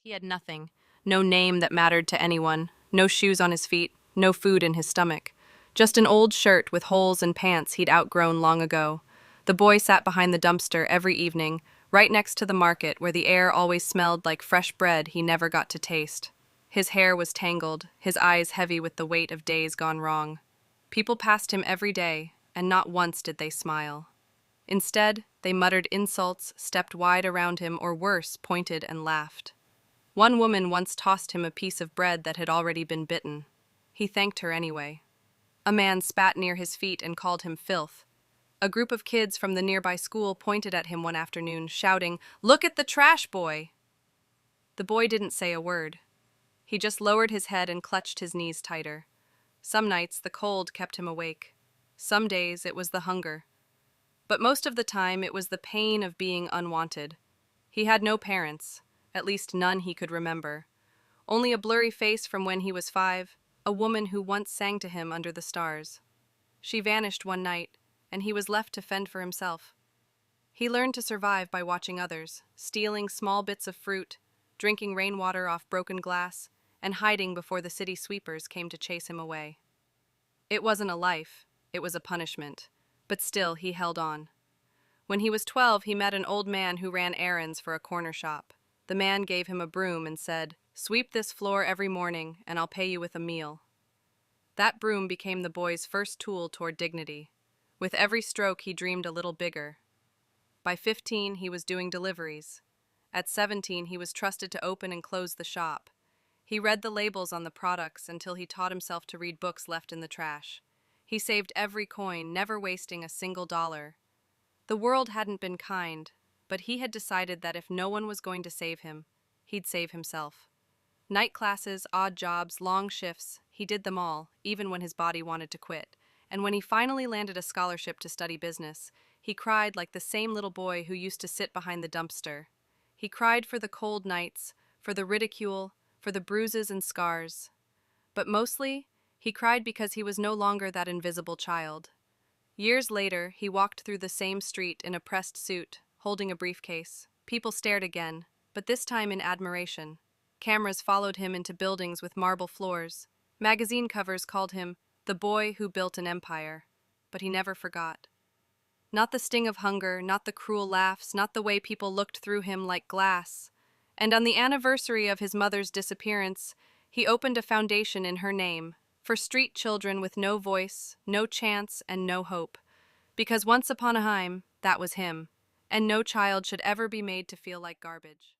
He had nothing. No name that mattered to anyone, no shoes on his feet, no food in his stomach. Just an old shirt with holes and pants he'd outgrown long ago. The boy sat behind the dumpster every evening, right next to the market where the air always smelled like fresh bread he never got to taste. His hair was tangled, his eyes heavy with the weight of days gone wrong. People passed him every day, and not once did they smile. Instead, they muttered insults, stepped wide around him, or worse, pointed and laughed. One woman once tossed him a piece of bread that had already been bitten. He thanked her anyway. A man spat near his feet and called him filth. A group of kids from the nearby school pointed at him one afternoon, shouting, "Look at the trash boy!" The boy didn't say a word. He just lowered his head and clutched his knees tighter. Some nights the cold kept him awake. Some days it was the hunger. But most of the time it was the pain of being unwanted. He had no parents, at least none he could remember. Only a blurry face from when he was 5, a woman who once sang to him under the stars. She vanished one night, and he was left to fend for himself. He learned to survive by watching others, stealing small bits of fruit, drinking rainwater off broken glass, and hiding before the city sweepers came to chase him away. It wasn't a life, it was a punishment, but still he held on. When he was 12, he met an old man who ran errands for a corner shop. The man gave him a broom and said, "Sweep this floor every morning, and I'll pay you with a meal." That broom became the boy's first tool toward dignity. With every stroke, he dreamed a little bigger. By 15, he was doing deliveries. At 17, he was trusted to open and close the shop. He read the labels on the products until he taught himself to read books left in the trash. He saved every coin, never wasting a single dollar. The world hadn't been kind, but he had decided that if no one was going to save him, he'd save himself. Night classes, odd jobs, long shifts, he did them all, even when his body wanted to quit. And when he finally landed a scholarship to study business, he cried like the same little boy who used to sit behind the dumpster. He cried for the cold nights, for the ridicule, for the bruises and scars. But mostly, he cried because he was no longer that invisible child. Years later, he walked through the same street in a pressed suit, holding a briefcase. People stared again, but this time in admiration. Cameras followed him into buildings with marble floors. Magazine covers called him the boy who built an empire. But he never forgot. Not the sting of hunger, not the cruel laughs, not the way people looked through him like glass. And on the anniversary of his mother's disappearance, he opened a foundation in her name, for street children with no voice, no chance, and no hope. Because once upon a time, that was him, and no child should ever be made to feel like garbage.